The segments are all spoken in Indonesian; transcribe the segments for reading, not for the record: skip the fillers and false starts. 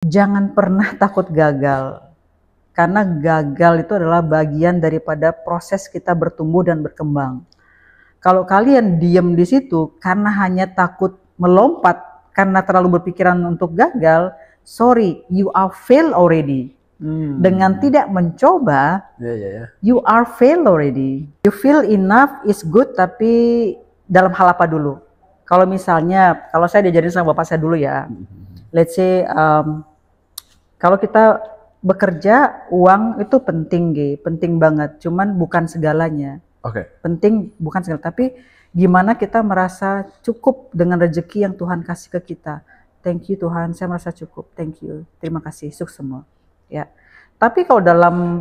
Jangan pernah takut gagal, karena gagal itu adalah bagian daripada proses kita bertumbuh dan berkembang. Kalau kalian diem di situ karena hanya takut melompat, karena terlalu berpikiran untuk gagal, sorry, you are fail already. Dengan tidak mencoba, you are fail already. You feel enough is good, tapi dalam hal apa dulu? Kalau misalnya, kalau saya diajarin sama bapak saya dulu ya, let's say, kalau kita bekerja, uang itu penting, penting banget. Cuman bukan segalanya. Penting bukan segala, tapi gimana kita merasa cukup dengan rezeki yang Tuhan kasih ke kita. Thank you Tuhan, saya merasa cukup. Thank you, terima kasih, sukses semua. Ya. Tapi kalau dalam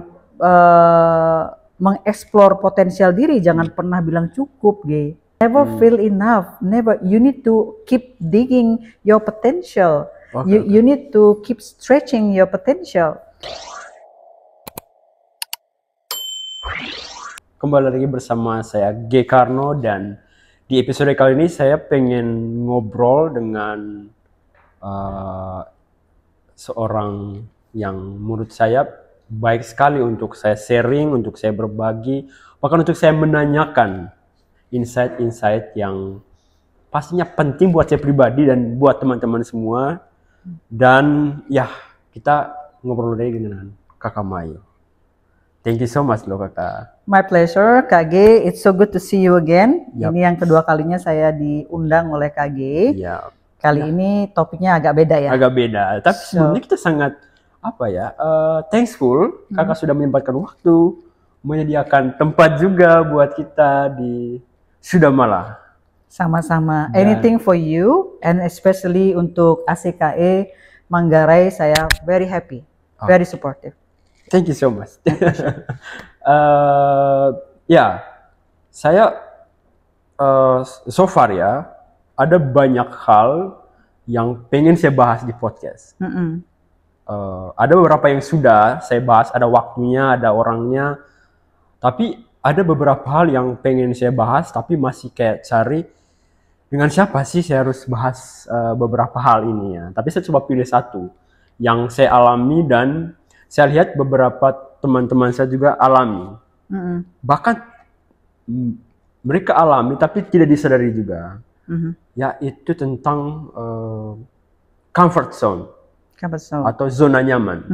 mengeksplor potensial diri, jangan pernah bilang cukup, Never feel enough. Never. You need to keep digging your potential. You need to keep stretching your potential. Kembali lagi bersama saya G. Karno, dan di episode kali ini saya pengen ngobrol dengan seorang yang menurut saya baik sekali untuk saya sharing, untuk saya berbagi, bahkan untuk saya menanyakan insight-insight yang pastinya penting buat saya pribadi dan buat teman-teman semua. Dan ya, kita ngobrol lagi dengan Kakak Mayo. Thank you so much loh Kakak. My pleasure, Kak G. It's so good to see you again. Yep. Ini yang kedua kalinya saya diundang oleh Kak G. Yep. Kali ini topiknya agak beda ya. Agak beda, tapi sebenarnya kita sangat thankful Kakak sudah menyempatkan waktu, menyediakan tempat juga buat kita di Sudamala. Sama-sama. Anything for you, and especially untuk ACKE Manggarai, saya very happy, very supportive. Thank you so much. Saya so far ya, ada banyak hal yang pengen saya bahas di podcast. Ada beberapa yang sudah saya bahas, ada waktunya, ada orangnya, tapi ada beberapa hal yang pengen saya bahas, tapi masih kayak cari dengan siapa sih saya harus bahas beberapa hal ini ya. Tapi saya coba pilih satu yang saya alami dan saya lihat beberapa teman-teman saya juga alami. Bahkan mereka alami tapi tidak disadari juga. Yaitu tentang comfort zone atau zona nyaman.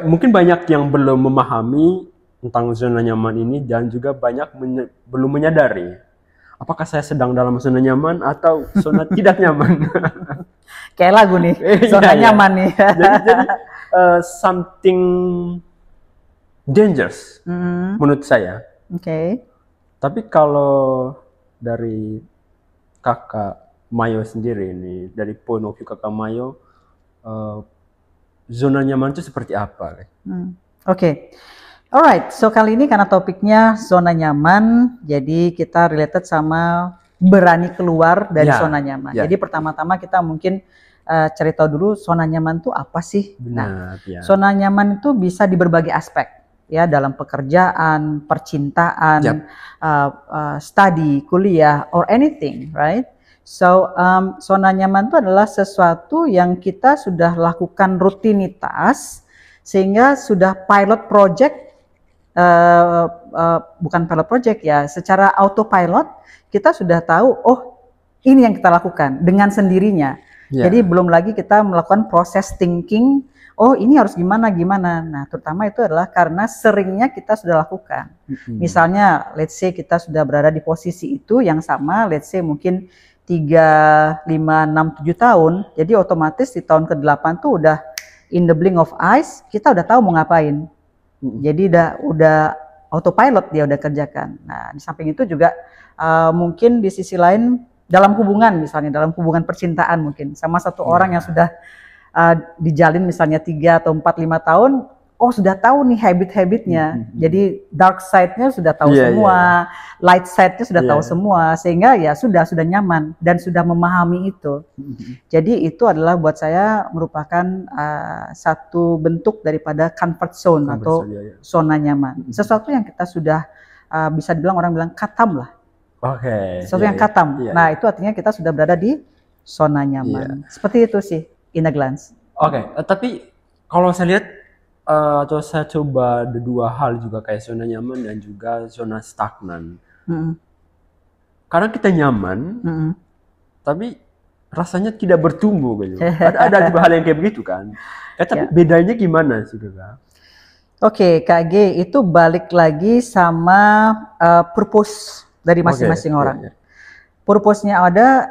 Mungkin banyak yang belum memahami tentang zona nyaman ini, dan juga banyak belum menyadari apakah saya sedang dalam zona nyaman atau zona tidak nyaman. Kayak lagu nih, zona nyaman nih. Jadi something dangerous menurut saya. Tapi kalau dari Kakak Mayo sendiri ini, dari point of view Kakak Mayo, zona nyaman itu seperti apa? Alright, so kali ini karena topiknya zona nyaman, jadi kita related sama berani keluar dari zona nyaman. Jadi pertama-tama kita mungkin cerita dulu zona nyaman itu apa sih? Zona nyaman itu bisa di berbagai aspek, ya, dalam pekerjaan, percintaan, study, kuliah, or anything, right? So zona nyaman itu adalah sesuatu yang kita sudah lakukan rutinitas sehingga sudah pilot project. Bukan pilot project ya, secara autopilot kita sudah tahu, oh ini yang kita lakukan dengan sendirinya. Jadi belum lagi kita melakukan proses thinking, oh ini harus gimana. Nah, terutama itu adalah karena seringnya kita sudah lakukan. Misalnya let's say kita sudah berada di posisi itu yang sama, let's say mungkin 3, 5, 6, 7 tahun, jadi otomatis di tahun ke-8 tuh udah in the blink of eyes kita udah tahu mau ngapain. Jadi udah autopilot, dia udah kerjakan. Nah, di samping itu juga mungkin di sisi lain dalam hubungan, misalnya dalam hubungan percintaan mungkin sama satu orang yang sudah dijalin misalnya 3 atau 4, 5 tahun, oh sudah tahu nih habit-habitnya. Jadi dark side-nya sudah tahu semua, light side-nya sudah tahu semua, sehingga ya sudah nyaman dan sudah memahami itu. Jadi itu adalah buat saya merupakan satu bentuk daripada comfort zone atau zona nyaman. Sesuatu yang kita sudah bisa dibilang, orang bilang katam lah. Sesuatu yang katam. Nah, itu artinya kita sudah berada di zona nyaman. Seperti itu sih, in a glance. Oke, tapi kalau saya lihat atau saya coba ada dua hal juga kayak zona nyaman dan juga zona stagnan. Karena kita nyaman, tapi rasanya tidak bertumbuh gitu. Ada juga hal yang kayak begitu kan. Tapi bedanya gimana sih Kak? Oke, Kak G, itu balik lagi sama purpose dari masing-masing orang. Purpose-nya ada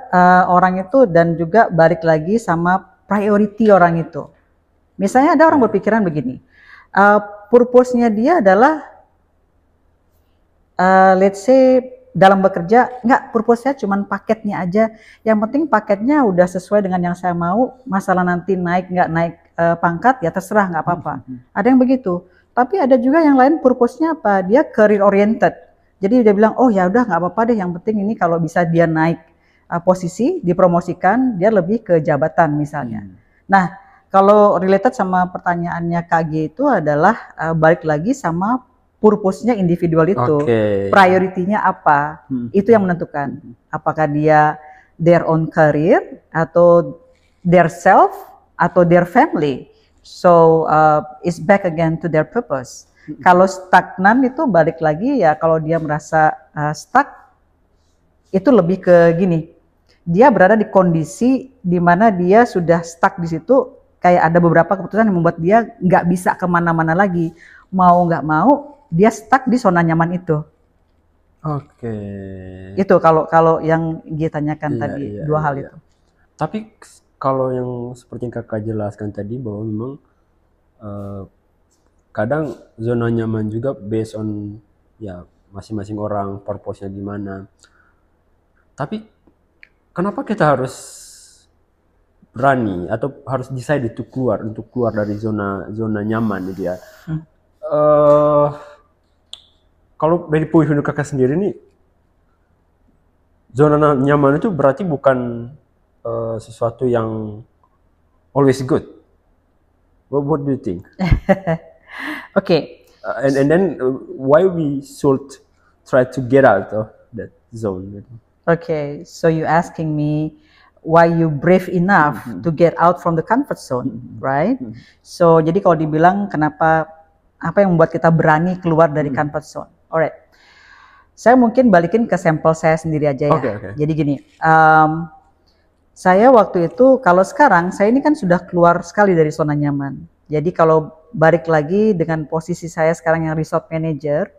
orang itu dan juga balik lagi sama priority orang itu. Misalnya ada orang berpikiran begini, purpose-nya dia adalah let's say dalam bekerja, enggak, purpose-nya cuma paketnya aja. Yang penting paketnya udah sesuai dengan yang saya mau, masalah nanti naik nggak naik pangkat ya terserah, nggak apa-apa. Ada yang begitu. Tapi ada juga yang lain purpose-nya apa? Dia career oriented. Jadi dia bilang, oh ya udah nggak apa-apa deh, yang penting ini kalau bisa dia naik posisi, dipromosikan, dia lebih ke jabatan misalnya. Nah, kalau related sama pertanyaannya KG itu adalah balik lagi sama purpose-nya individual itu, priority-nya apa, itu yang menentukan. Apakah dia their own career, atau their self, atau their family. So, it's back again to their purpose. Kalau stagnan itu balik lagi ya, kalau dia merasa stuck, itu lebih ke gini, dia berada di kondisi di mana dia sudah stuck di situ, kayak ada beberapa keputusan yang membuat dia nggak bisa kemana-mana lagi, mau nggak mau, dia stuck di zona nyaman itu. Oke. Itu kalau yang dia tanyakan tadi, dua hal itu. Tapi kalau yang seperti yang Kakak jelaskan tadi bahwa memang kadang zona nyaman juga based on ya masing-masing orang purpose-nya gimana. Tapi kenapa kita harus berani atau harus decide untuk keluar dari zona nyaman gitu ya? Kalau dari point of view Kakak sendiri nih, zona nyaman itu berarti bukan sesuatu yang always good. What do you think? Okay. And then why we should try to get out of that zone? Okay, so you asking me why you brave enough to get out from the comfort zone, right? So jadi kalau dibilang kenapa, apa yang membuat kita berani keluar dari comfort zone? Alright, saya mungkin balikin ke sampel saya sendiri aja ya. Okay. Jadi gini, saya waktu itu, kalau sekarang saya ini kan sudah keluar sekali dari zona nyaman. Jadi kalau balik lagi dengan posisi saya sekarang yang resort manager,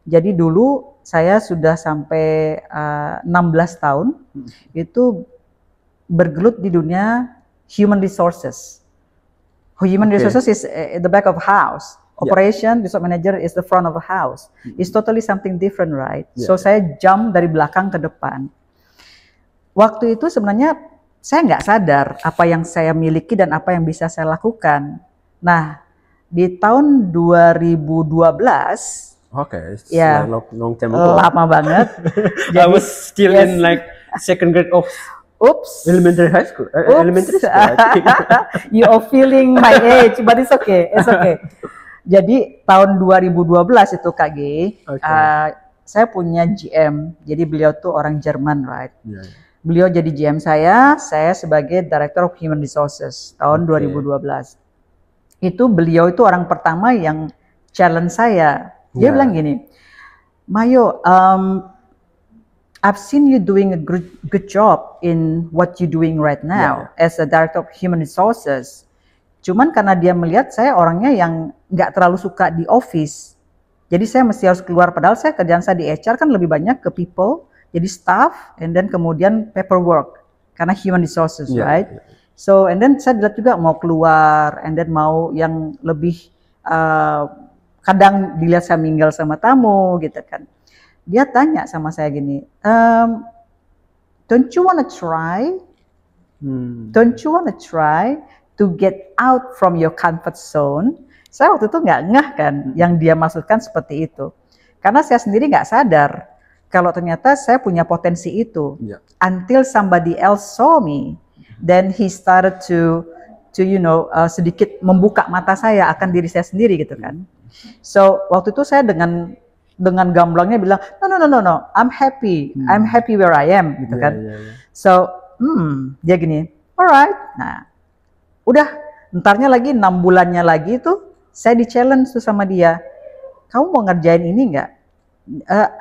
jadi dulu saya sudah sampai 16 tahun itu bergelut di dunia human resources. Human resources is the back of house. Operation, resort manager is the front of the house. It's totally something different, right? So saya jump dari belakang ke depan. Waktu itu sebenarnya saya nggak sadar apa yang saya miliki dan apa yang bisa saya lakukan. Nah, di tahun 2012, ya long time ago. Lama banget. Jadi, I was still in like second grade of elementary school. Elementary school. You are feeling my age, but it's okay. It's okay. Jadi tahun 2012 itu KG, saya punya GM. Jadi beliau tuh orang Jerman, right? Beliau jadi GM saya sebagai Director of Human Resources tahun 2012. Itu beliau itu orang pertama yang challenge saya. Dia bilang gini, Mayo, I've seen you doing a good job in what you doing right now as a Director of Human Resources. Cuman karena dia melihat saya orangnya yang nggak terlalu suka di office, jadi saya mesti harus keluar. Padahal saya kerjaan saya di HR kan lebih banyak ke people, jadi staff, and then kemudian paperwork karena human resources, right? So and then saya dilihat juga mau keluar, and then mau yang lebih kadang dilihat saya minggal sama tamu gitu kan. Dia tanya sama saya gini, don't you wanna try? Don't you wanna try to get out from your comfort zone? Saya waktu itu nggak ngeh kan yang dia maksudkan seperti itu. Karena saya sendiri nggak sadar kalau ternyata saya punya potensi itu. Until somebody else saw me, then he started to sedikit membuka mata saya akan diri saya sendiri gitu kan. So waktu itu saya dengan gamblangnya bilang, no, I'm happy where I am gitu kan. So dia gini, alright, nah udah Entarnya lagi 6 bulannya lagi tuh saya di challenge tuh sama dia. Kamu mau ngerjain ini nggak?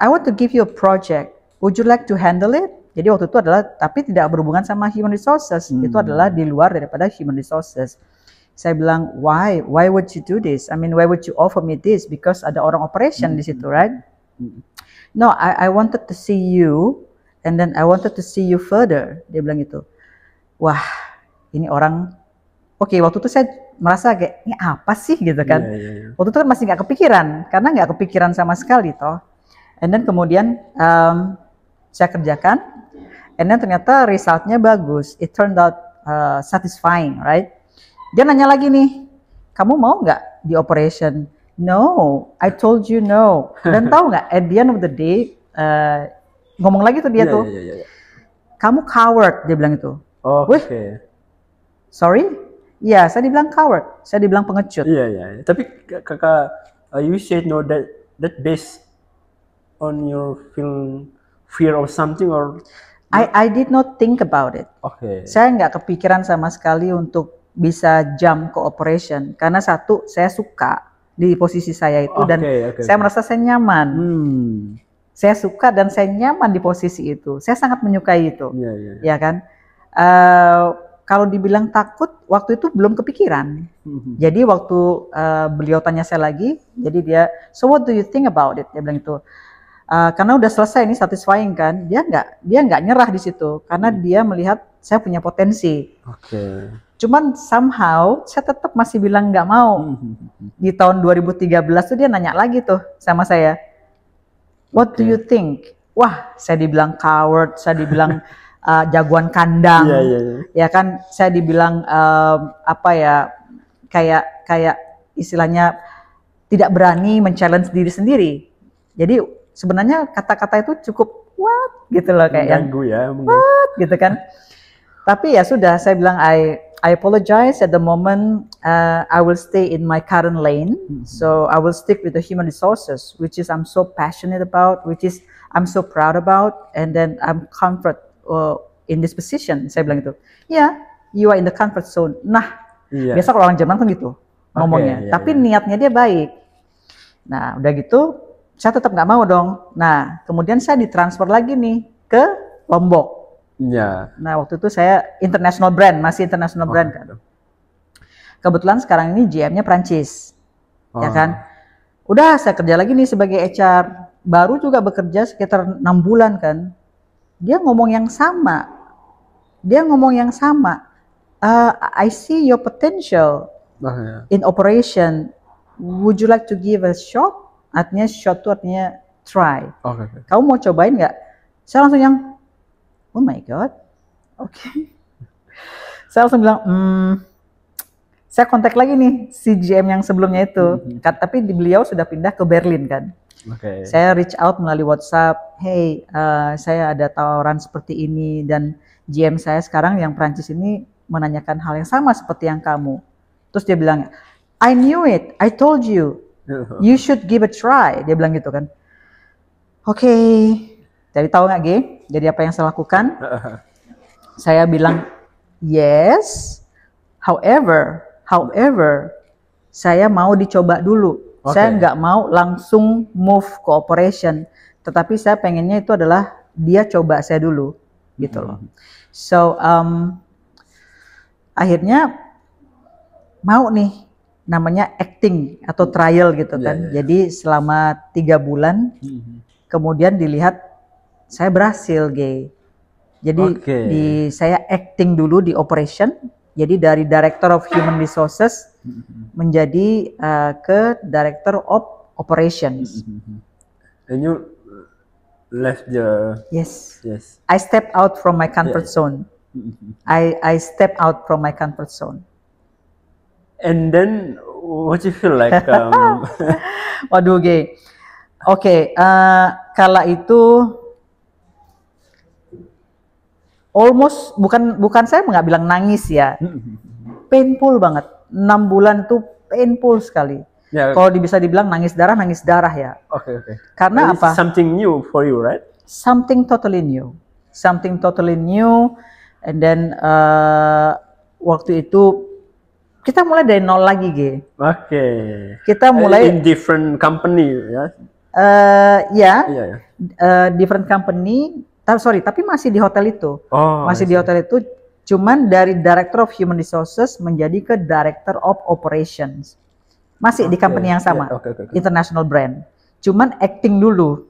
I want to give you a project. Would you like to handle it? Jadi waktu itu adalah tapi tidak berhubungan sama human resources. Itu adalah di luar daripada human resources. Saya bilang, why? Why would you do this? I mean, why would you offer me this? Because ada orang operation di situ, right? No, I wanted to see you, and then I wanted to see you further. Dia bilang gitu. Wah, ini orang. Oke, waktu itu saya merasa kayak ini apa sih gitu kan? Waktu itu kan masih nggak kepikiran, karena nggak kepikiran sama sekali toh. And then kemudian saya kerjakan, and then ternyata resultnya bagus. It turned out satisfying, right? Dia nanya lagi nih, kamu mau nggak di operation? No, I told you no. Dan tahu nggak, at the end of the day, ngomong lagi tuh dia tuh, kamu coward, dia bilang itu. Oke. Sorry? Iya, saya dibilang coward, saya dibilang pengecut. Iya. Tapi kakak, you said no that based on your fear of something or? I did not think about it. Oke. Saya nggak kepikiran sama sekali untuk bisa jump ke operation karena satu saya suka di posisi saya itu dan saya merasa saya nyaman. Saya suka dan saya nyaman di posisi itu. Saya sangat menyukai itu. Ya kan? Kalau dibilang takut, waktu itu belum kepikiran. Jadi waktu beliau tanya saya lagi, jadi dia, so what do you think about it? Dia bilang itu, karena udah selesai ini satisfying kan, dia nggak nyerah di situ, karena dia melihat saya punya potensi. Cuman somehow saya tetap masih bilang nggak mau. Di tahun 2013 tuh dia nanya lagi tuh sama saya, what do you think? Wah, saya dibilang coward, saya dibilang jagoan kandang, ya kan, saya dibilang apa ya, kayak istilahnya tidak berani men-challenge diri sendiri. Jadi sebenarnya kata-kata itu cukup what gitu loh, kayak yang what gitu kan. Tapi ya sudah, saya bilang I apologize at the moment. I will stay in my current lane, so I will stick with the human resources, which is I'm so passionate about, which is I'm so proud about, and then I'm comfort in this position. Saya bilang itu, you are in the comfort zone. Nah, biasa kalau orang Jerman kan gitu ngomongnya, tapi niatnya dia baik. Nah, udah gitu, saya tetap nggak mau dong. Nah, kemudian saya ditransfer lagi nih ke Lombok. Nah, waktu itu saya international brand, masih international brand kan. Kebetulan sekarang ini GM-nya Prancis, ya kan. Udah, saya kerja lagi nih sebagai HR, baru juga bekerja sekitar 6 bulan kan. Dia ngomong yang sama. I see your potential in operation. Would you like to give a shot? Artinya shot itu artinya try. Kamu mau cobain nggak? Saya langsung yang, oh my god, Saya langsung bilang, saya kontak lagi nih si GM yang sebelumnya itu. Tapi beliau sudah pindah ke Berlin kan. Saya reach out melalui WhatsApp, hey, saya ada tawaran seperti ini dan GM saya sekarang yang Prancis ini menanyakan hal yang sama seperti yang kamu. Terus dia bilang, I knew it, I told you, you should give a try. Dia bilang gitu kan. Oke, jadi tahu nggak G? Jadi apa yang saya lakukan? Saya bilang yes, however, saya mau dicoba dulu. Saya nggak mau langsung move ke operation, tetapi saya pengennya itu adalah dia coba saya dulu, gitu loh. So akhirnya mau nih, namanya acting atau trial gitu kan. Jadi selama 3 bulan, kemudian dilihat saya berhasil, Jadi saya acting dulu di operation. Jadi dari Director of Human Resources menjadi ke Director of Operations. And you left the... Yes. I stepped out from my comfort zone. I stepped out from my comfort zone. And then what you feel like? Waduh, Oke, kala itu almost bukan saya nggak bilang nangis ya, painful banget. 6 bulan tuh painful sekali. Kalau bisa dibilang nangis darah ya. Karena apa? Something new for you, right? Something totally new, and then waktu itu Kita mulai dari nol lagi, G. Oke. Kita mulai in different company ya. Different company. Tapi masih di hotel itu. Oh, masih di hotel itu. Cuman dari Director of Human Resources menjadi ke Director of Operations. Masih di company yang sama, international brand. Cuman acting dulu.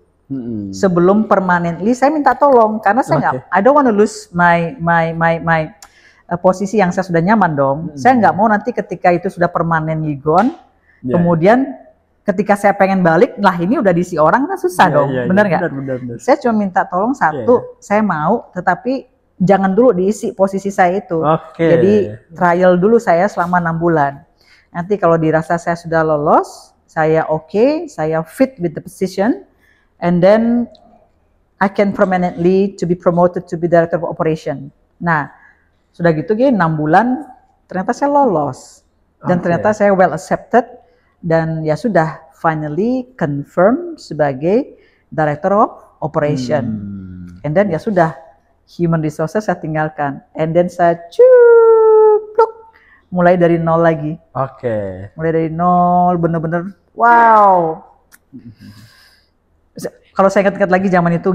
Sebelum permanently saya minta tolong karena saya nggak, I don't want to lose my posisi yang saya sudah nyaman dong. Saya nggak mau nanti ketika itu sudah permanently gone, kemudian ketika saya pengen balik, lah ini udah diisi orang kan susah dong, bener nggak? Saya cuma minta tolong satu, saya mau, tetapi jangan dulu diisi posisi saya itu. Jadi trial dulu saya selama 6 bulan. Nanti kalau dirasa saya sudah lolos, saya saya fit with the position, and then I can permanently to be promoted to be Director of Operation. Nah, sudah gitu 6 bulan ternyata saya lolos dan ternyata saya well accepted dan ya sudah finally confirm sebagai Director of Operation. And then ya sudah Human Resources saya tinggalkan and then saya cupluk mulai dari nol lagi. Mulai dari nol bener-bener wow. Kalau saya ingat-ingat lagi zaman itu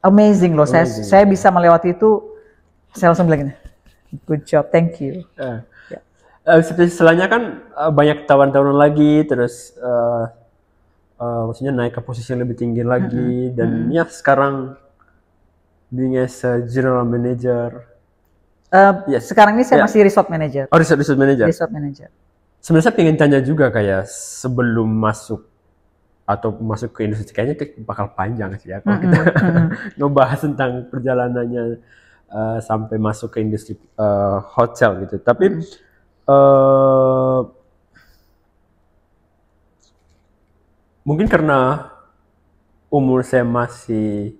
amazing loh. Saya bisa melewati itu. Saya langsung bilang gini, good job, thank you. Setelahnya kan banyak tawaran-tawaran lagi, terus maksudnya naik ke posisi yang lebih tinggi lagi, dan ya sekarang being as a general manager. Sekarang ini saya masih resort manager. Oh, resort manager. Resort manager. Sebenarnya saya pengen tanya juga kayak sebelum masuk ke industri, kayaknya bakal panjang sih ya kalau kita ngebahas tentang perjalanannya. Sampai masuk ke industri hotel gitu. Tapi mungkin karena umur saya masih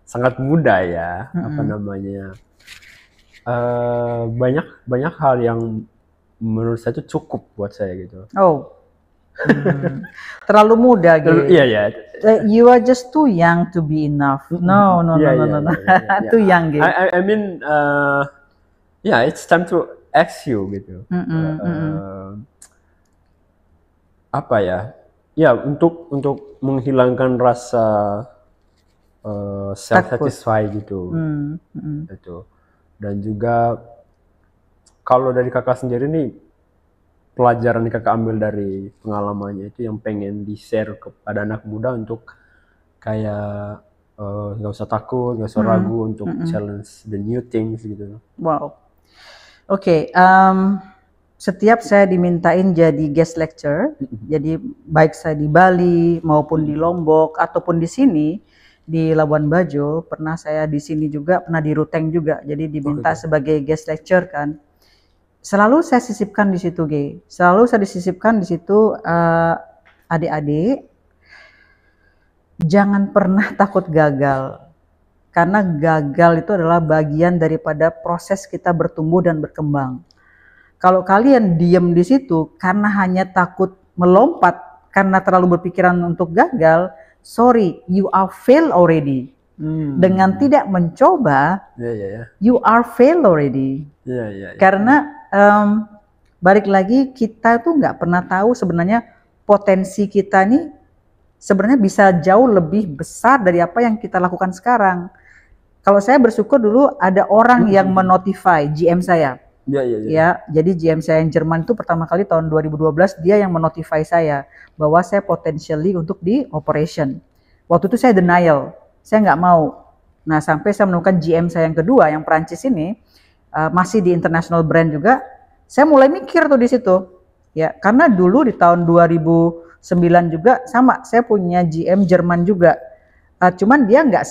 sangat muda ya, banyak hal yang menurut saya itu cukup buat saya gitu. Terlalu muda gitu. Iya. You are just too young to be enough. No. Too young gitu. I mean, it's time to ask you gitu. Apa ya? Ya untuk menghilangkan rasa self satisfied gitu. Itu. Dan juga kalau dari kakak sendiri nih, pelajaran yang kakak ambil dari pengalamannya itu yang pengen di-share kepada anak muda untuk kayak nggak usah takut, nggak usah ragu untuk challenge the new things gitu. Wow. Setiap saya dimintain jadi guest lecturer, jadi baik saya di Bali maupun di Lombok ataupun di sini di Labuan Bajo, pernah saya di sini juga, pernah di Ruteng juga, jadi diminta sebagai guest lecturer kan. Selalu saya sisipkan di situ, adik-adik, jangan pernah takut gagal. Karena gagal itu adalah bagian daripada proses kita bertumbuh dan berkembang. Kalau kalian diam di situ karena hanya takut melompat, karena terlalu berpikiran untuk gagal, sorry, you are fail already. Dengan tidak mencoba, you are fail already. Karena balik lagi kita tuh nggak pernah tahu sebenarnya potensi kita nih sebenarnya bisa jauh lebih besar dari apa yang kita lakukan sekarang. Kalau saya bersyukur dulu ada orang yang menotify GM saya. Ya, jadi GM saya yang Jerman itu pertama kali tahun 2012 dia yang menotify saya bahwa saya potentially untuk di operation. Waktu itu saya denial, saya nggak mau. Nah sampai saya menemukan GM saya yang kedua yang Perancis ini. Masih di international brand juga, saya mulai mikir tuh di situ, ya karena dulu di tahun 2009 juga sama, saya punya GM Jerman juga, cuman dia nggak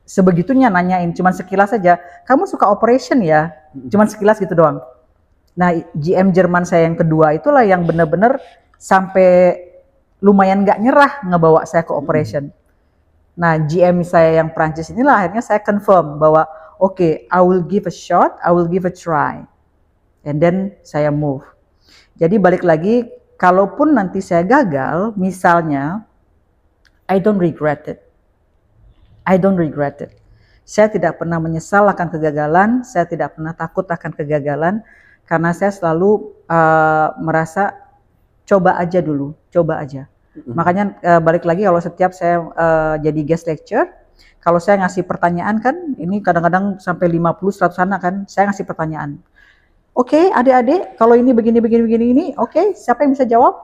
sebegitunya nanyain, cuman sekilas saja, kamu suka operation ya, cuman sekilas gitu doang. Nah GM Jerman saya yang kedua itulah yang benar-benar sampai lumayan nggak nyerah ngebawa saya ke operation. Nah GM saya yang Prancis inilah akhirnya saya confirm bahwa okay, I will give a shot, I will give a try. And then saya move. Jadi balik lagi, kalaupun nanti saya gagal, misalnya, I don't regret it. Saya tidak pernah menyesal akan kegagalan, saya tidak pernah takut akan kegagalan, karena saya selalu merasa coba aja dulu, coba aja. Makanya balik lagi kalau setiap saya jadi guest lecture, kalau saya ngasih pertanyaan kan, ini kadang-kadang sampai 50-100 anak kan, saya ngasih pertanyaan. Oke, adik-adik, kalau ini begini, ini, oke, siapa yang bisa jawab?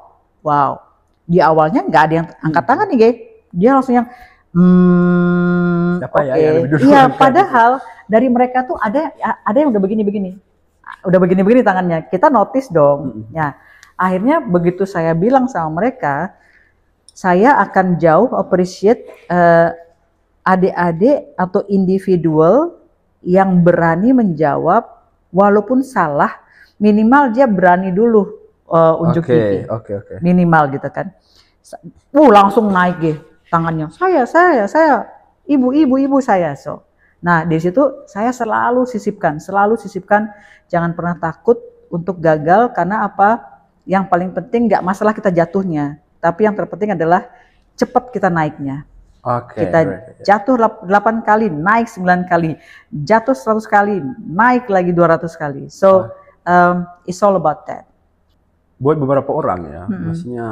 Wow, di awalnya nggak ada yang angkat tangan nih, dia langsung yang siapa ya yang lebih dulu? Iya, padahal dari mereka tuh ada yang udah begini tangannya. Kita notice dong. Ya, akhirnya begitu saya bilang sama mereka, saya akan jauh appreciate adik-adik atau individual yang berani menjawab walaupun salah, minimal dia berani dulu unjuk gigi. Minimal gitu kan. Langsung naik tangannya. Saya, ibu saya. So. Nah, di situ saya selalu sisipkan, jangan pernah takut untuk gagal, karena apa? Yang paling penting nggak masalah kita jatuhnya, tapi yang terpenting adalah cepat kita naiknya. Kita jatuh 8 kali, naik 9 kali, jatuh 100 kali, naik lagi 200 kali. So, it's all about that. Buat beberapa orang ya, maksudnya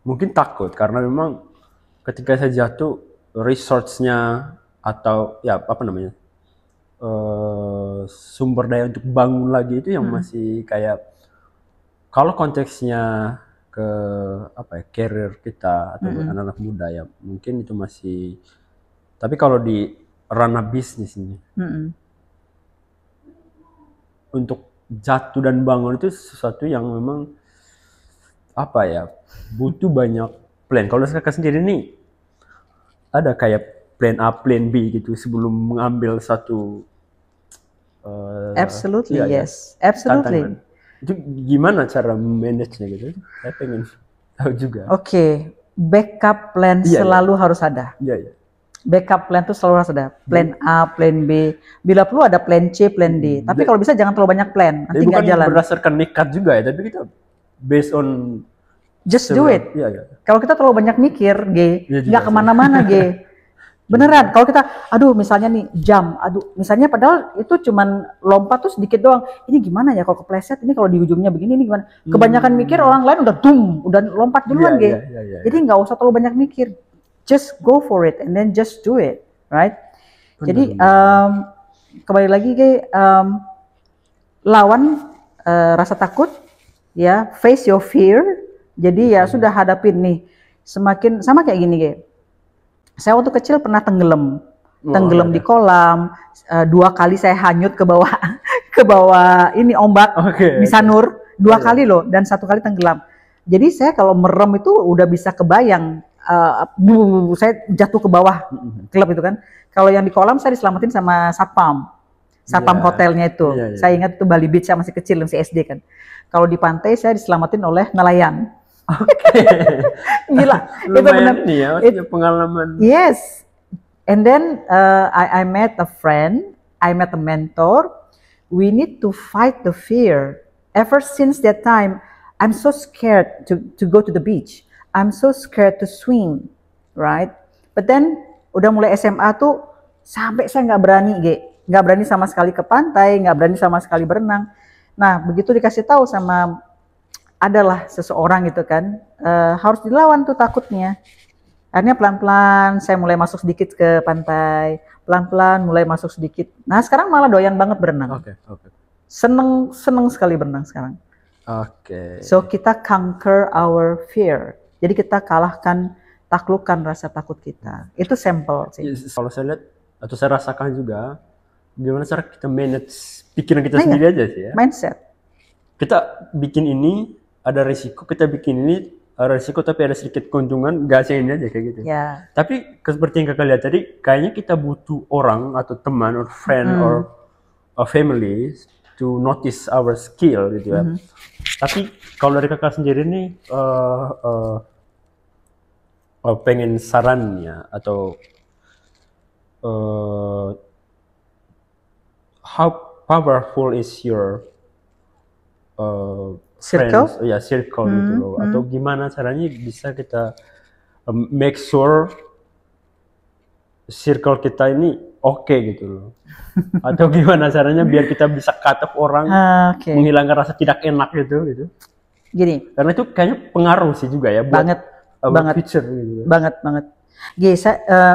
mungkin takut karena memang ketika saya jatuh, resource-nya atau ya apa namanya, sumber daya untuk bangun lagi itu yang masih kayak, kalau konteksnya ke apa ya, career kita atau anak-anak muda ya mungkin itu masih, tapi kalau di ranah bisnis ini untuk jatuh dan bangun itu sesuatu yang memang apa ya, butuh banyak plan. Kalau saya sendiri nih ada kayak plan A, plan B gitu sebelum mengambil satu absolutely, yes, absolutely. Tantangan. Itu gimana cara manage-nya gitu? Saya pengen tahu juga. Oke, backup plan selalu harus ada. Iya. Backup plan itu selalu harus ada. Plan A, plan B. Bila perlu ada plan C, plan D. Tapi kalau bisa jangan terlalu banyak plan. Nanti nggak jalan. Bukan berdasarkan nekat juga ya, tapi kita based on just do it. Iya. Kalau kita terlalu banyak mikir, nggak kemana-mana, Beneran, kalau kita, misalnya nih jam, misalnya padahal itu cuman lompat tuh sedikit doang. Ini gimana ya kalau kepleset, ini kalau di ujungnya begini, ini gimana? Kebanyakan mikir, orang lain udah lompat duluan, Iya. Jadi nggak usah terlalu banyak mikir. Just go for it and then just do it, right? Jadi kembali lagi, lawan rasa takut, ya, face your fear. Jadi ya sudah hadapin nih. Semakin sama kayak gini, saya waktu kecil pernah tenggelam di kolam, 2 kali saya hanyut ke bawah ini ombak di Sanur, 2 kali loh, dan 1 kali tenggelam. Jadi saya kalau merem itu udah bisa kebayang, saya jatuh ke bawah klub itu kan. Kalau yang di kolam saya diselamatin sama satpam hotelnya itu. Saya ingat itu Bali Beach, saya masih kecil, masih SD kan. Kalau di pantai saya diselamatin oleh nelayan. Gila, itu benar. Pengalaman. Yes, and then I met a friend, I met a mentor. We need to fight the fear. Ever since that time, I'm so scared to go to the beach. I'm so scared to swim, right? But then udah mulai SMA tuh sampai saya nggak berani sama sekali ke pantai, nggak berani sama sekali berenang. Nah, begitu dikasih tahu sama adalah seseorang gitu kan, harus dilawan tuh takutnya. Akhirnya pelan-pelan saya mulai masuk sedikit ke pantai, pelan-pelan mulai masuk sedikit. Nah sekarang malah doyan banget berenang. Seneng sekali berenang sekarang. So kita conquer our fear. Jadi kita taklukkan rasa takut kita. Itu simple sih. Kalau saya lihat atau saya rasakan juga, gimana cara kita manage pikiran kita sendiri aja sih ya. Mindset. Kita bikin ini, ada risiko, kita bikin ini, ada risiko tapi ada sedikit keuntungan, gasin aja kayak gitu. Tapi seperti yang kakak lihat tadi, kayaknya kita butuh orang atau teman, or friend, or a family to notice our skill gitu ya. Tapi kalau dari kakak sendiri nih, pengen sarannya atau how powerful is your circle? Circle gitu loh. Atau gimana caranya bisa kita make sure circle kita ini oke gitu loh. Atau gimana caranya biar kita bisa cut off orang, menghilangkan rasa tidak enak gitu. Gini. Karena itu kayaknya pengaruh sih juga ya buat banget future gitu. Banget.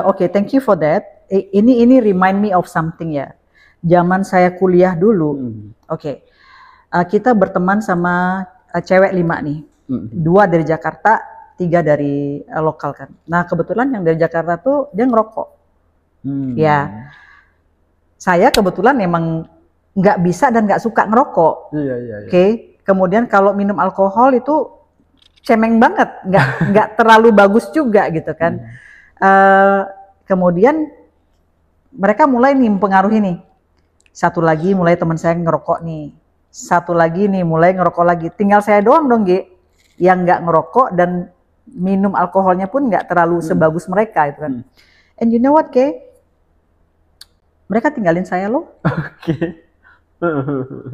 Oke, thank you for that. Ini remind me of something ya. Zaman saya kuliah dulu, kita berteman sama cewek 5 nih. 2 dari Jakarta, 3 dari lokal kan. Nah kebetulan yang dari Jakarta tuh dia ngerokok. Ya, saya kebetulan memang nggak bisa dan nggak suka ngerokok. Oke. Kemudian kalau minum alkohol itu cemeng banget, nggak terlalu bagus juga gitu kan. Kemudian mereka mulai nih mempengaruhi nih. Satu lagi mulai teman saya ngerokok nih. Satu lagi nih mulai ngerokok lagi. Tinggal saya doang dong, G, yang nggak ngerokok dan minum alkoholnya pun nggak terlalu sebagus mereka itu kan. And you know what, G? Mereka tinggalin saya loh.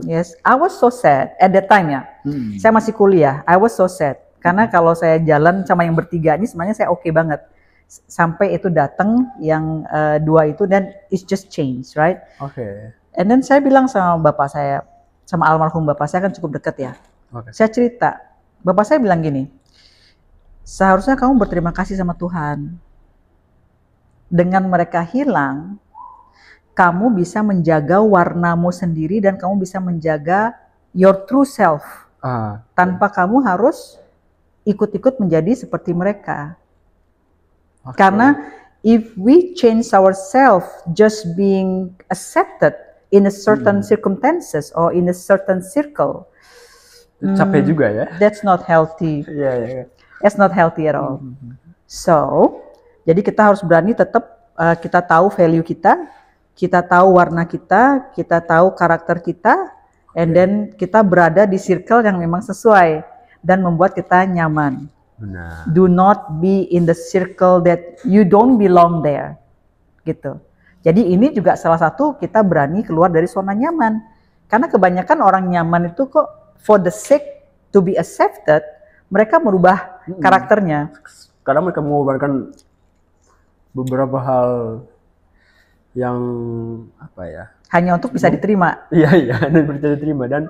Yes, I was so sad at that time ya. Saya masih kuliah, I was so sad. Karena kalau saya jalan sama yang bertiga ini sebenarnya saya oke banget. Sampai itu datang yang 2 itu dan it's just change, right? And then saya bilang sama bapak saya, sama almarhum bapak saya kan cukup dekat ya. Saya cerita, bapak saya bilang gini, seharusnya kamu berterima kasih sama Tuhan. Dengan mereka hilang, kamu bisa menjaga warnamu sendiri dan kamu bisa menjaga your true self. Tanpa kamu harus ikut-ikut menjadi seperti mereka. Karena if we change ourselves just being accepted in a certain circumstances or in a certain circle, capek juga ya. That's not healthy. That's not healthy at all. So, jadi kita harus berani tetap kita tahu value kita tahu warna kita tahu karakter kita, and then kita berada di circle yang memang sesuai dan membuat kita nyaman. Do not be in the circle that you don't belong there, gitu. Jadi ini juga salah satu kita berani keluar dari zona nyaman. Karena kebanyakan orang nyaman itu kok for the sake to be accepted, mereka merubah karakternya. Karena mereka mengorbankan beberapa hal yang apa ya? Hanya untuk bisa diterima. Iya, dan bisa diterima dan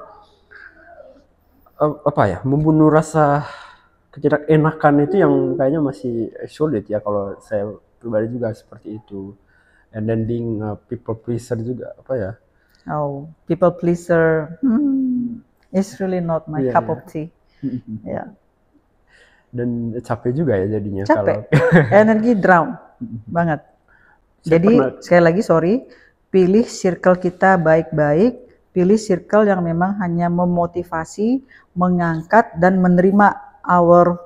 apa ya? Membunuh rasa ketidakenakan itu yang kayaknya masih sulit ya kalau saya pribadi juga seperti itu. And then being a people pleaser juga apa ya? Oh, people pleaser. It's really not my cup of tea. Dan capek juga ya jadinya. Capek. Energi drown banget. Jadi sekali lagi sorry, pilih circle kita baik-baik, pilih circle yang memang hanya memotivasi, mengangkat dan menerima our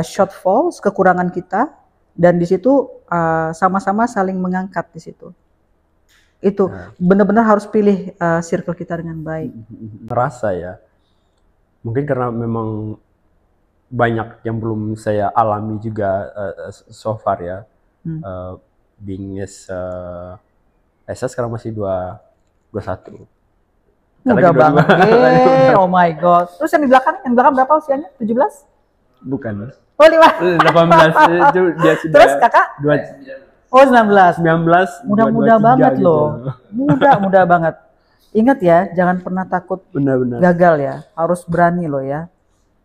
shortfalls, kekurangan kita, dan di situ sama-sama saling mengangkat di situ. Itu benar-benar harus pilih circle kita dengan baik. Merasa ya, mungkin karena memang banyak yang belum saya alami juga so far ya. Being saya sekarang masih 21. Mudah banget, oh my god. Terus yang di belakang berapa usianya? 17? Bukan. Oh 5. 18 itu dia sudah. Terus kakak? 19. 19. Mudah banget gitu. Loh. Mudah banget. Ingat ya, jangan pernah takut gagal ya. Harus berani loh ya.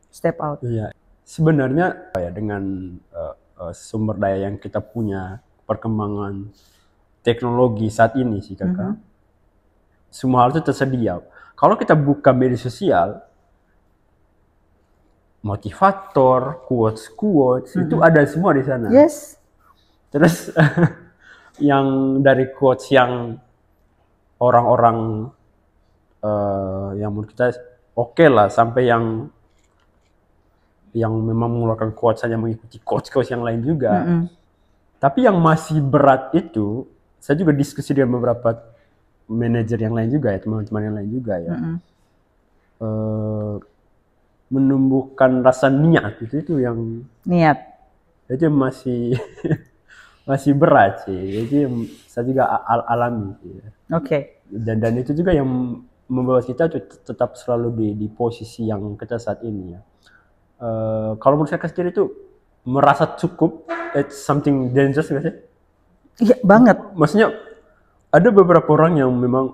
Step out. Iya. Sebenarnya ya dengan sumber daya yang kita punya, perkembangan teknologi saat ini sih kakak. Semua hal itu tersedia. Kalau kita buka media sosial, motivator, quotes itu ada semua di sana. Yes. Terus yang dari quotes yang orang-orang yang menurut kita oke lah, sampai yang memang mengeluarkan quotes hanya mengikuti quotes yang lain juga. Tapi yang masih berat itu, saya juga diskusi dengan beberapa manajer yang lain juga ya, teman-teman yang lain juga ya. Menumbuhkan rasa niat itu yang itu masih masih berat sih. Jadi saya juga alami sih. Dan itu juga yang membuat kita tetap selalu di posisi yang kita saat ini ya. Kalau menurut saya sendiri itu merasa cukup, it's something dangerous nggak sih? Iya banget. Maksudnya ada beberapa orang yang memang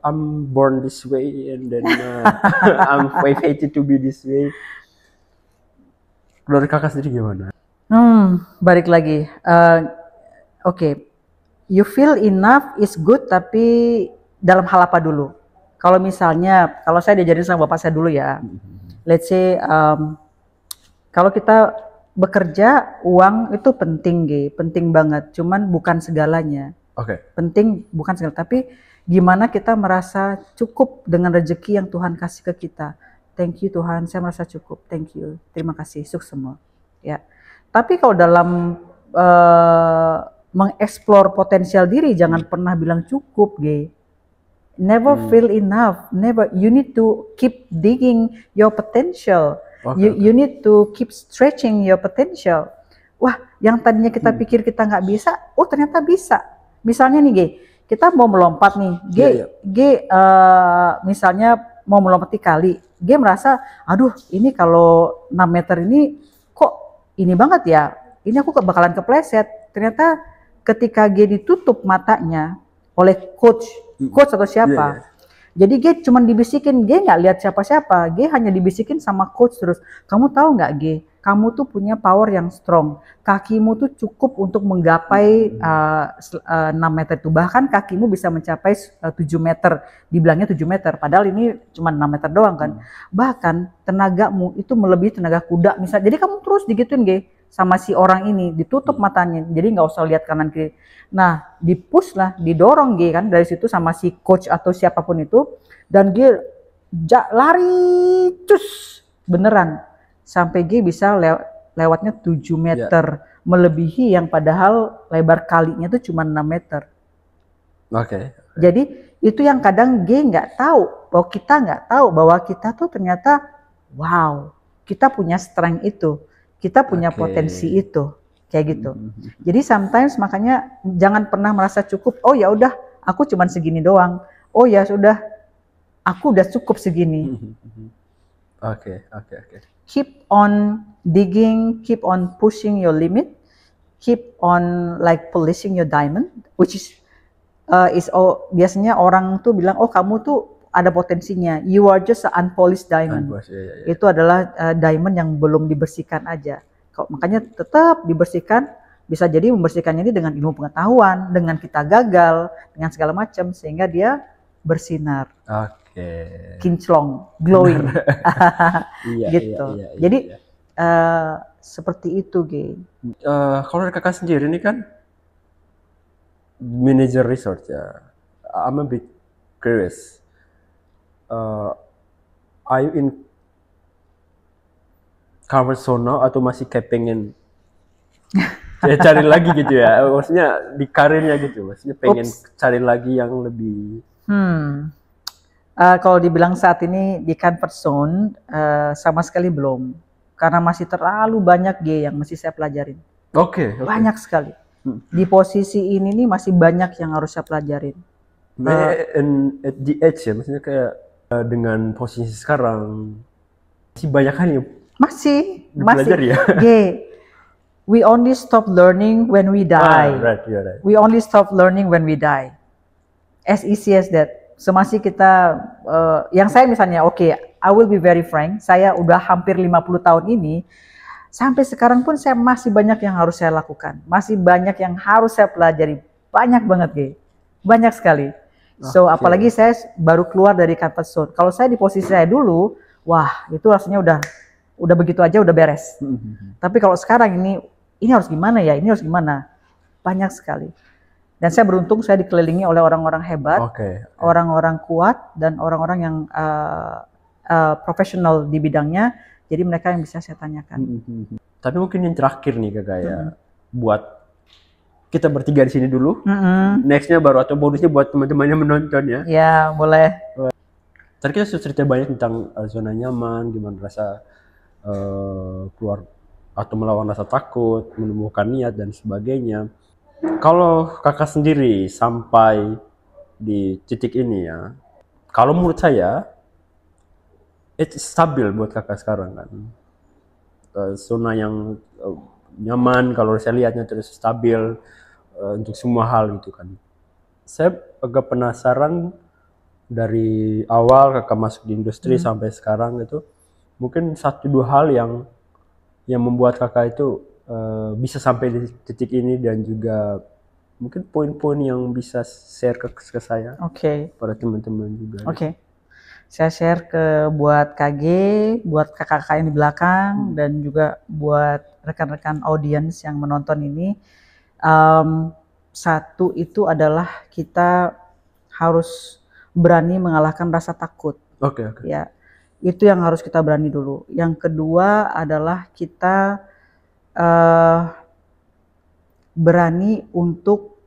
I'm born this way and then I'm fated to be this way. Dari kakak sendiri gimana? Balik lagi. Oke. You feel enough is good, tapi dalam hal apa dulu? Kalau misalnya, kalau saya diajarin sama bapak saya dulu ya, let's say kalau kita bekerja, uang itu penting, penting banget. Cuman bukan segalanya. Oke. Penting bukan segalanya, tapi gimana kita merasa cukup dengan rezeki yang Tuhan kasih ke kita. Thank you Tuhan, saya merasa cukup. Thank you, terima kasih, sukses semua. Ya. Tapi kalau dalam mengeksplor potensial diri, jangan pernah bilang cukup, Never feel enough. Never. You need to keep digging your potential. You need to keep stretching your potential. Wah, yang tadinya kita pikir kita nggak bisa, oh ternyata bisa. Misalnya nih, kita mau melompat nih, misalnya mau melompat kali, merasa, aduh, ini kalau 6 meter ini kok ini banget ya, ini aku bakalan kepleset. Ternyata ketika ditutup matanya oleh coach atau siapa, jadi cuma dibisikin, nggak lihat siapa-siapa, hanya dibisikin sama coach terus. Kamu tahu nggak, kamu tuh punya power yang strong. Kakimu tuh cukup untuk menggapai 6 meter itu. Bahkan kakimu bisa mencapai 7 meter. Dibilangnya 7 meter, padahal ini cuma 6 meter doang kan. Bahkan tenagamu itu melebihi tenaga kuda misalnya. Jadi kamu terus digituin, sama si orang ini, ditutup matanya. Jadi nggak usah lihat kanan kiri. Nah, dipush lah, didorong kan dari situ sama si coach atau siapapun itu. Dan lari, cus, beneran. Sampai bisa lewatnya 7 meter, melebihi yang padahal lebar kalinya itu cuma 6 meter. Oke. Jadi itu yang kadang nggak tahu, bahwa kita nggak tahu bahwa kita tuh ternyata, wow, kita punya strength itu, kita punya potensi itu, kayak gitu. Jadi sometimes makanya jangan pernah merasa cukup. Oh ya udah, aku cuma segini doang. Oh ya sudah, aku udah cukup segini. Oke. Keep on digging, keep on pushing your limit, keep on polishing your diamond, which is biasanya orang tuh bilang, oh kamu tuh ada potensinya, you are just an unpolished diamond. Itu adalah diamond yang belum dibersihkan aja. Makanya tetap dibersihkan, bisa jadi membersihkannya ini dengan ilmu pengetahuan, dengan kita gagal, dengan segala macam, sehingga dia bersinar. Kinclong, glowing. Gitu. Jadi seperti itu, kalau dari kakak sendiri ini kan manager resort ya. I'm a bit curious. Are you in comfort zone atau masih kayak pengen cari lagi gitu ya? Maksudnya di karirnya gitu, maksudnya pengen cari lagi yang lebih. Kalau dibilang saat ini di comfort zone, sama sekali belum. Karena masih terlalu banyak yang masih saya pelajarin. Oke. Banyak sekali. Di posisi ini nih masih banyak yang harus saya pelajarin. At the edge ya, maksudnya kayak dengan posisi sekarang, masih banyak kan ya? Masih. Belajar ya? We only stop learning when we die. Right. We only stop learning when we die. As easy as that. Semasih kita, yang saya misalnya, I will be very frank, saya udah hampir 50 tahun ini, sampai sekarang pun saya masih banyak yang harus saya lakukan, masih banyak yang harus saya pelajari, banyak banget, banyak sekali. So apalagi saya baru keluar dari comfort zone. Kalau saya di posisi saya dulu, wah itu rasanya udah begitu aja udah beres. Tapi kalau sekarang ini harus gimana ya, ini harus gimana, banyak sekali. Dan saya beruntung saya dikelilingi oleh orang-orang hebat, orang-orang kuat, dan orang-orang yang profesional di bidangnya. Jadi mereka yang bisa saya tanyakan. Tapi mungkin yang terakhir nih kakak ya, buat kita bertiga di sini dulu. Nextnya baru atau bonusnya buat teman-teman yang menonton ya. Ya boleh. Tadi kita sudah cerita banyak tentang zona nyaman, gimana rasa keluar atau melawan rasa takut, menemukan niat dan sebagainya. Kalau kakak sendiri sampai di titik ini ya, kalau menurut saya, it's stabil buat kakak sekarang kan. Zona yang nyaman kalau saya lihatnya terus stabil untuk semua hal gitu kan. saya agak penasaran dari awal kakak masuk di industri sampai sekarang itu, mungkin 1-2 hal yang membuat kakak itu bisa sampai di titik ini, dan juga mungkin poin-poin yang bisa share ke saya. Pada teman-teman juga. Saya share buat KG, buat kakak-kakak yang di belakang, dan juga buat rekan-rekan audiens yang menonton ini. Satu itu adalah kita harus berani mengalahkan rasa takut. Ya, itu yang harus kita berani dulu. Yang kedua adalah kita berani untuk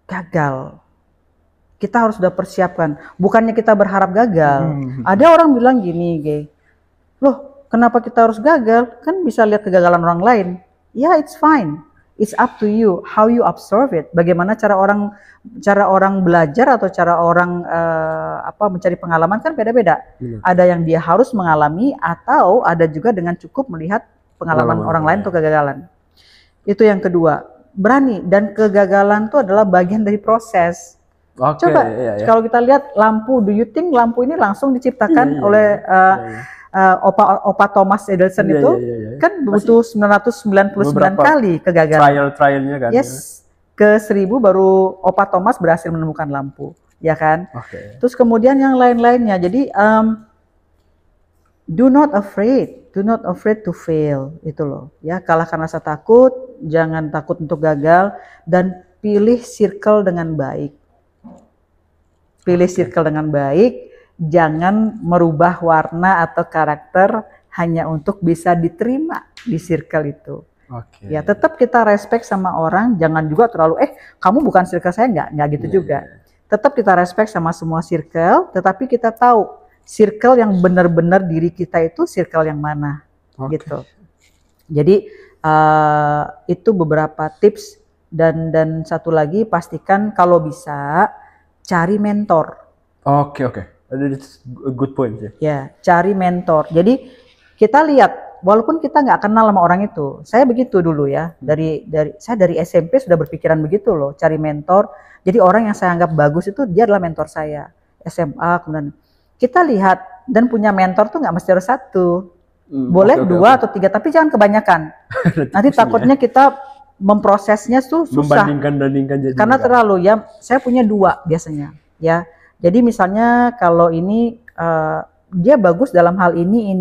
gagal. Kita harus sudah persiapkan. Bukannya kita berharap gagal. Ada orang bilang gini, loh kenapa kita harus gagal? Kan bisa lihat kegagalan orang lain. Ya, it's fine. It's up to you how you observe it. Bagaimana cara orang belajar atau cara orang mencari pengalaman kan beda-beda. Ada yang dia harus mengalami, atau ada juga dengan cukup melihat pengalaman orang lain atau kegagalan. Itu yang kedua. Berani, dan kegagalan itu adalah bagian dari proses. Coba kalau kita lihat lampu, do you think lampu ini langsung diciptakan oleh Opa Thomas Edison itu kan butuh 999 kali kegagalan. Trialnya kan. Yes, ke 1000 baru Opa Thomas berhasil menemukan lampu, ya kan? Terus kemudian yang lain-lainnya. Jadi do not afraid to fail, itu loh. Ya, kalahkan rasa takut, jangan takut untuk gagal, dan pilih circle dengan baik. Jangan merubah warna atau karakter hanya untuk bisa diterima di circle itu. Ya, tetap kita respect sama orang, jangan juga terlalu kamu bukan circle saya, nggak gitu juga. Tetap kita respect sama semua circle, tetapi kita tahu circle yang benar-benar diri kita itu circle yang mana, gitu. Jadi itu beberapa tips, dan satu lagi, pastikan kalau bisa cari mentor. That's a good point ya. Ya, cari mentor. Jadi kita lihat, walaupun kita nggak kenal sama orang itu, saya begitu dulu ya. Saya dari SMP sudah berpikiran begitu loh, cari mentor. Jadi orang yang saya anggap bagus itu dia adalah mentor saya. SMA, kemudian kita lihat, dan punya mentor tuh nggak mesti harus satu, boleh 2 atau 3, tapi jangan kebanyakan. Nanti takutnya kita memprosesnya tuh susah. Membandingkan karena terlalu ya. Saya punya 2 biasanya ya. Jadi misalnya kalau ini dia bagus dalam hal ini,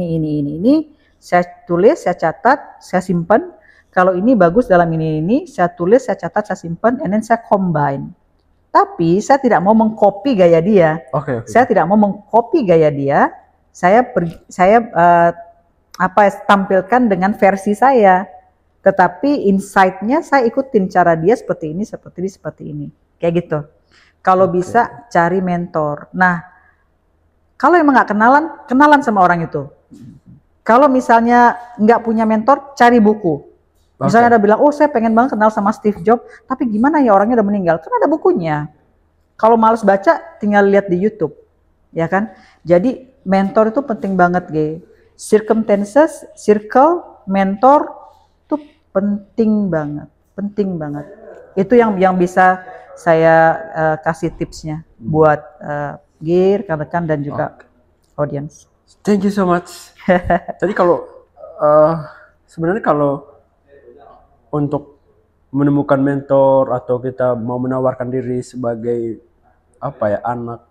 saya tulis, saya catat, saya simpan. Kalau ini bagus dalam ini, saya tulis, saya catat, saya simpan, and then saya combine. Tapi saya tidak mau mengcopy gaya dia. Saya tidak mau mengcopy gaya dia. Saya tampilkan dengan versi saya. Tetapi insight-nya saya ikutin cara dia seperti ini, kayak gitu. Kalau bisa cari mentor. Nah, kalau emang nggak kenalan sama orang itu. Kalau misalnya nggak punya mentor, cari buku. Misalnya ada bilang, saya pengen banget kenal sama Steve Jobs, tapi gimana ya, orangnya udah meninggal? Kan ada bukunya. Kalau males baca, tinggal lihat di YouTube, ya kan? Jadi mentor itu penting banget, circumstances, circle, mentor itu penting banget. Itu yang bisa saya kasih tipsnya buat rekan-rekan dan juga audience. Thank you so much. Tadi kalau sebenarnya kalau untuk menemukan mentor atau kita mau menawarkan diri sebagai anak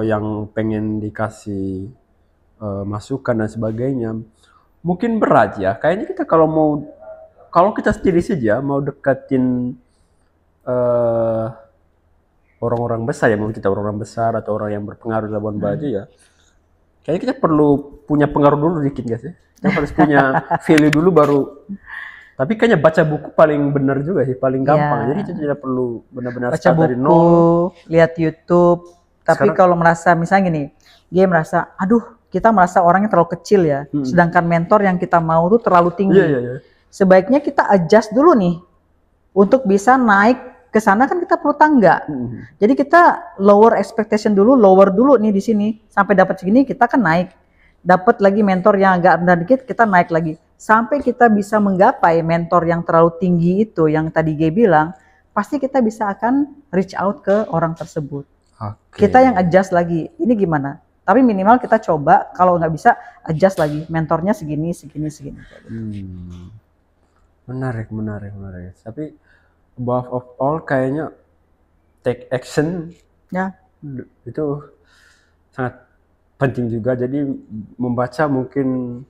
yang pengen dikasih masukan dan sebagainya, mungkin berat ya. Kayaknya kita kalau kita sendiri saja mau deketin orang-orang besar, ya mungkin kita orang-orang besar atau orang yang berpengaruh dalam baju ya, kayaknya kita perlu punya pengaruh dulu dikit gak sih? Kita harus punya value dulu baru. Tapi kayaknya baca buku paling benar juga sih, paling gampang. Jadi kita tidak perlu benar-benar baca buku, dari nol. Lihat YouTube. Tapi kalau merasa misalnya gini, dia merasa, kita merasa orangnya terlalu kecil ya. Sedangkan mentor yang kita mau tuh terlalu tinggi. Sebaiknya kita adjust dulu nih untuk bisa naik ke sana, kan kita perlu tangga. Jadi kita lower expectation dulu, lower dulu nih di sini sampai dapat segini, kita kan naik. Dapat lagi mentor yang agak rendah dikit, kita naik lagi. sampai kita bisa menggapai mentor yang terlalu tinggi itu yang tadi G bilang, pasti kita bisa akan reach out ke orang tersebut. Kita yang adjust lagi, ini gimana? Tapi minimal kita coba, kalau nggak bisa adjust lagi, mentornya segini. Menarik. Tapi above of all kayaknya take action ya itu sangat penting juga. Jadi membaca mungkin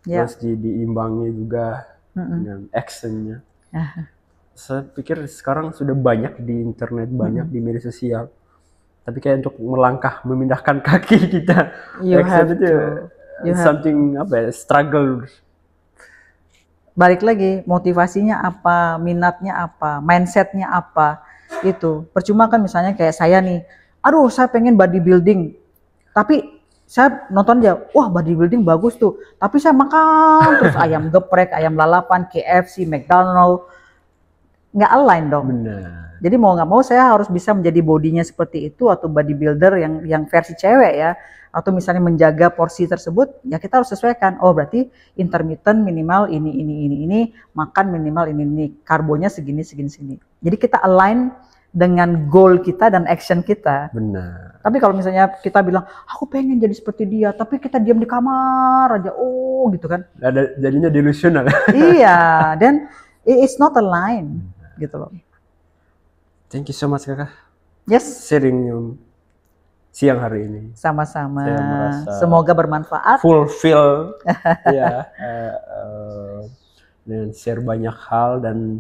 harus diimbangi juga dengan actionnya. Saya pikir sekarang sudah banyak di internet, banyak di media sosial. Tapi kayak untuk melangkah, memindahkan kaki kita, action itu something struggle. Balik lagi, motivasinya apa, minatnya apa, mindsetnya apa, itu. Percuma kan misalnya kayak saya nih, aduh saya pengen bodybuilding, tapi saya nonton dia, wah bodybuilding bagus tuh, tapi saya makan terus ayam geprek, ayam lalapan, KFC, McDonald, nggak align dong. Benar. Jadi mau nggak mau saya harus bisa menjadi bodinya seperti itu, atau bodybuilder yang versi cewek ya, atau misalnya menjaga porsi tersebut, ya kita harus sesuaikan. Oh berarti intermittent minimal ini, makan minimal ini, karbonya segini. Jadi kita align dengan goal kita dan action kita. Benar. Tapi kalau misalnya kita bilang, aku pengen jadi seperti dia, tapi kita diam di kamar aja, gitu kan? Jadinya delusional. Iya, dan it's not align, gitu loh. Thank you so much kakak. Yes. Sharing siang hari ini. Sama-sama. Semoga bermanfaat. Fulfill. Ya. Dan share banyak hal, dan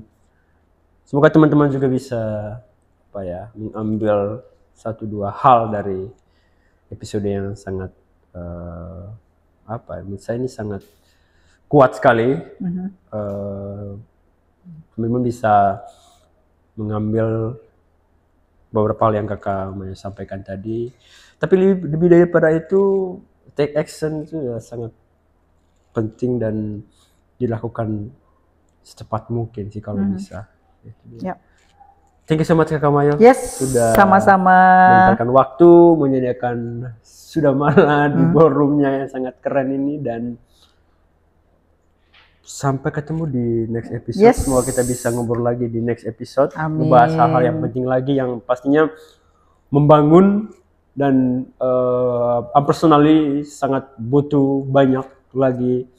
semoga teman-teman juga bisa mengambil 1-2 hal dari episode yang sangat menurut saya ini sangat kuat sekali. Memang bisa mengambil beberapa hal yang kakak sampaikan tadi, tapi lebih daripada itu, take action itu ya sangat penting dan dilakukan secepat mungkin sih kalau bisa. Yep. Thank you so much kakak Mayo. Yes, sudah sama-sama menyediakan waktu, menyediakan sudah malah di ballroomnya yang sangat keren ini, dan sampai ketemu di next episode. Yes. Semoga kita bisa ngobrol lagi di next episode. Amin. Membahas hal-hal yang penting lagi yang pastinya membangun, dan personally sangat butuh banyak lagi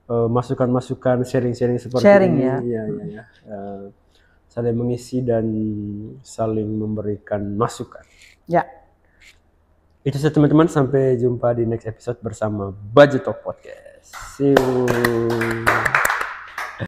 masukan-masukan, sharing-sharing seperti ini. Ya. Saling mengisi dan saling memberikan masukan. Ya. Itu saja teman-teman, sampai jumpa di next episode bersama Budget Talk Podcast. See you.